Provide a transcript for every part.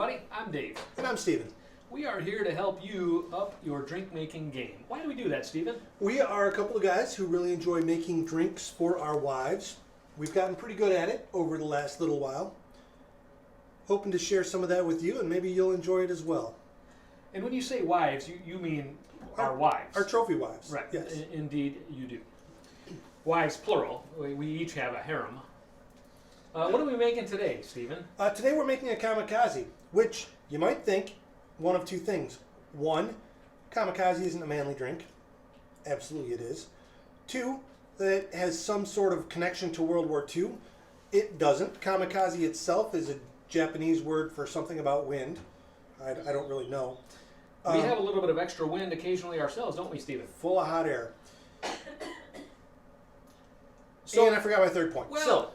everybody. I'm Dave. And I'm Steven. We are here to help you up your drink making game. Why do we do that, Steven? We are a couple of guys who really enjoy making drinks for our wives. We've gotten pretty good at it over the last little while. Hoping to share some of that with you, and maybe you'll enjoy it as well. And when you say wives, you mean our wives. Our trophy wives. Right. Yes. Indeed, you do. Wives, plural. We each have a harem. What are we making today, Steven? Today we're making a Kamikaze, which you might think one of two things. One, Kamikaze isn't a manly drink. Absolutely it is. Two, that it has some sort of connection to World War II. It doesn't. Kamikaze itself is a Japanese word for something about wind. I don't really know. We have a little bit of extra wind occasionally ourselves, don't we, Steven? Full of hot air. So, and I forgot my third point. Well,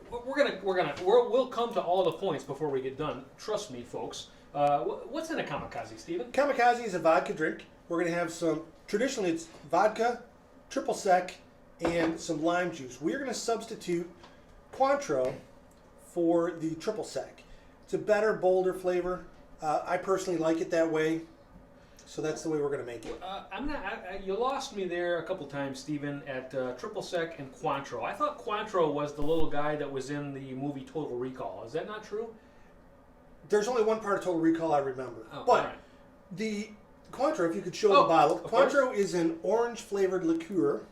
we'll come to all the points before we get done. Trust me, folks. What's in a Kamikaze, Steven? Kamikaze is a vodka drink. We're going to have traditionally it's vodka, triple sec, and some lime juice. We're going to substitute Cointreau for the triple sec. It's a better, bolder flavor. I personally like it that way, so that's the way we're going to make it. You lost me there a couple times, Steven, at triple sec and Cointreau. I thought Cointreau was the little guy that was in the movie Total Recall. Is that not true? There's only one part of Total Recall I remember. Oh, but right. The Cointreau, if you could show the bottle, Cointreau is an orange-flavored liqueur.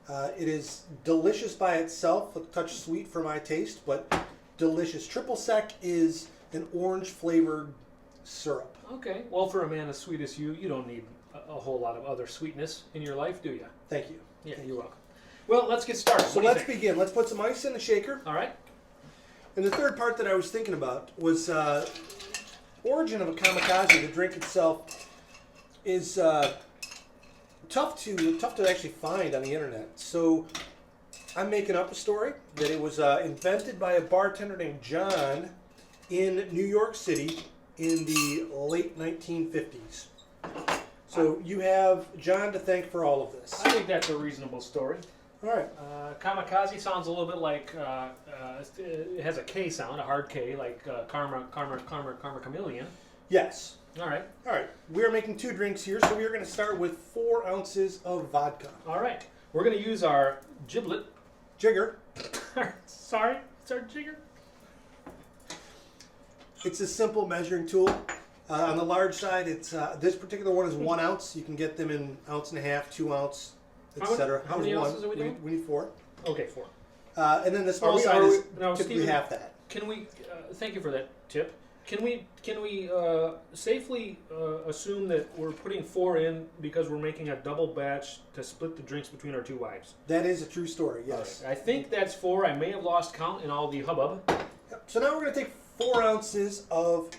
It is delicious by itself, a touch sweet for my taste, but delicious. Triple sec is an orange-flavored syrup. Okay. Well, for a man as sweet as you don't need a whole lot of other sweetness in your life, do you? Thank you. Yeah, you're welcome. Well, let's get started. So let's begin. Let's put some ice in the shaker. All right. And the third part that I was thinking about was origin of a Kamikaze. The drink itself is tough to actually find on the internet. So I'm making up a story that it was invented by a bartender named John in New York City in the late 1950s. So you have John to thank for all of this. I think that's a reasonable story. All right. Kamikaze sounds a little bit like it has a K sound, a hard K, like Karma Chameleon. Yes. All right. All right. We are making two drinks here, so we are going to start with 4 ounces of vodka. All right. We're going to use our giblet. Jigger. Sorry, it's our jigger. It's a simple measuring tool. On the large side, it's this particular one is 1 ounce. You can get them in 1.5 ounces, 2 ounce, etc. How many ounces are we doing? We need 4. Okay, 4. And then the small side is typically Steven, half that. Can we? Thank you for that tip. Can we safely assume that we're putting 4 in because we're making a double batch to split the drinks between our two wives? That is a true story. Yes. Right. I think that's 4. I may have lost count in all the hubbub. Yep. So now we're going to take 4 ounces of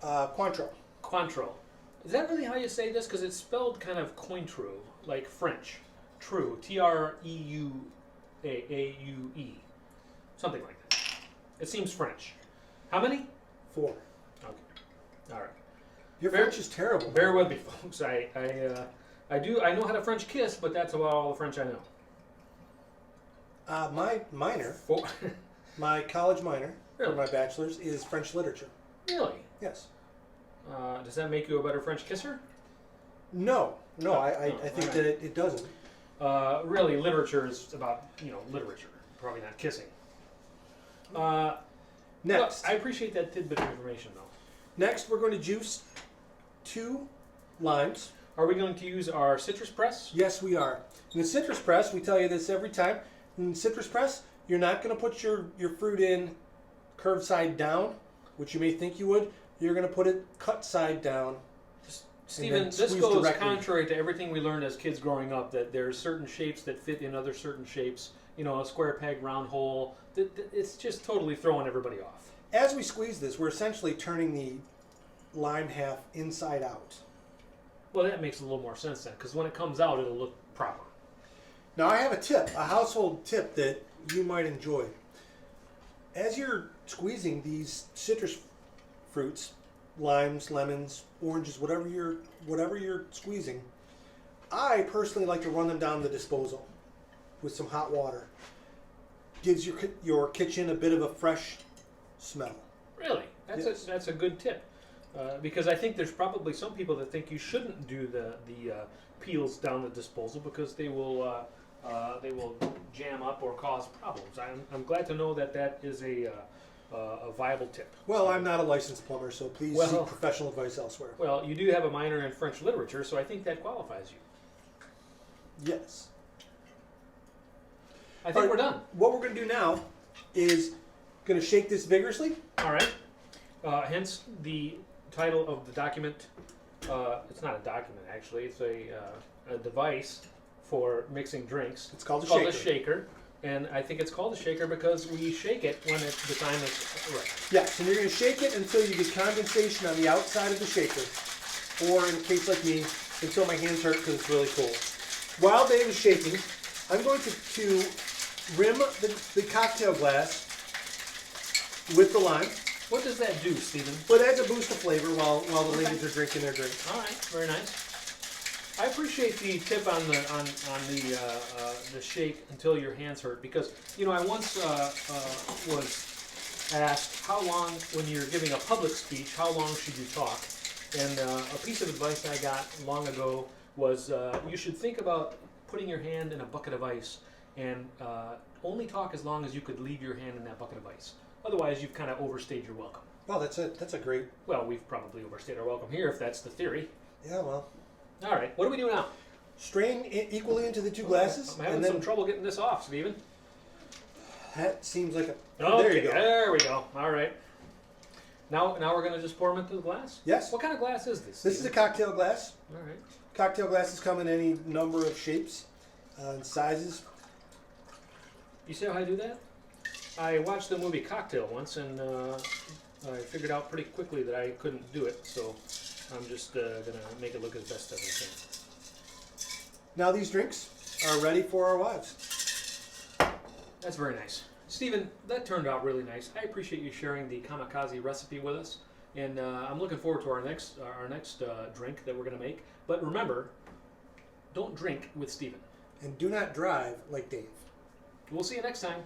Cointreau. Cointreau. Is that really how you say this? Because it's spelled kind of Cointreau, like French. True. Treuaue. Something like that. It seems French. How many? 4. Okay. All right. Your French is terrible. Bear with me, folks. I know how to French kiss, but that's about all the French I know. My minor, 4. my college minor Really? for my bachelor's is French literature. Really? Yes. Does that make you a better French kisser? No. I think right. that it doesn't. Really, literature is about literature, probably not kissing. Next. Well, I appreciate that tidbit of information, though. Next, we're going to juice 2 limes. Are we going to use our citrus press? Yes, we are. In the citrus press, we tell you this every time. In the citrus press, you're not going to put your fruit in curved side down, which you may think you would. You're going to put it cut side down. Steven, this goes contrary to everything we learned as kids growing up, that there's certain shapes that fit in other certain shapes. A square peg, round hole. It's just totally throwing everybody off. As we squeeze this, we're essentially turning the lime half inside out. Well, that makes a little more sense then, because when it comes out, it'll look proper. Now, I have a household tip that you might enjoy. As you're squeezing these citrus fruits, limes, lemons, oranges, whatever you're squeezing, I personally like to run them down the disposal with some hot water. Gives your kitchen a bit of a fresh smell. Really? That's a good tip. Because I think there's probably some people that think you shouldn't do the peels down the disposal because they will jam up or cause problems. I'm glad to know that is a viable tip. Well, I'm not a licensed plumber, so please seek professional advice elsewhere. Well, you do have a minor in French literature, so I think that qualifies you. Yes. I think we're done. What we're going to do now is going to shake this vigorously. All right. Hence the title of the document. It's not a document, actually. It's a device for mixing drinks. It's called a shaker. And I think it's called a shaker because we shake it when the time is right. Yes, and you're going to shake it until you get condensation on the outside of the shaker. Or in a case like me, until my hands hurt because it's really cold. While Dave is shaking, I'm going to rim the cocktail glass with the lime. What does that do, Stephen? Well, it adds a boost of flavor while the ladies are drinking their drink. All right, very nice. I appreciate the tip on the shake until your hands hurt because I once was asked how long when you're giving a public speech how long should you talk, and a piece of advice I got long ago was you should think about putting your hand in a bucket of ice and only talk as long as you could leave your hand in that bucket of ice. Otherwise, you've kind of overstayed your welcome. Well, that's a great. Well, we've probably overstayed our welcome here if that's the theory. Yeah, well. All right, what do we do now? Strain equally into the two glasses. I'm having some trouble getting this off, Stephen. That seems like a... Okay, there you go. There we go. All right. Now we're going to just pour them into the glass? Yes. What kind of glass is this? This is a cocktail glass. All right. Cocktail glasses come in any number of shapes and sizes. You see how I do that? I watched the movie Cocktail once, and I figured out pretty quickly that I couldn't do it, so I'm just going to make it look as best as I can. Now these drinks are ready for our wives. That's very nice. Stephen, that turned out really nice. I appreciate you sharing the Kamikaze recipe with us, and I'm looking forward to our next drink that we're going to make. But remember, don't drink with Stephen. And do not drive like Dave. We'll see you next time.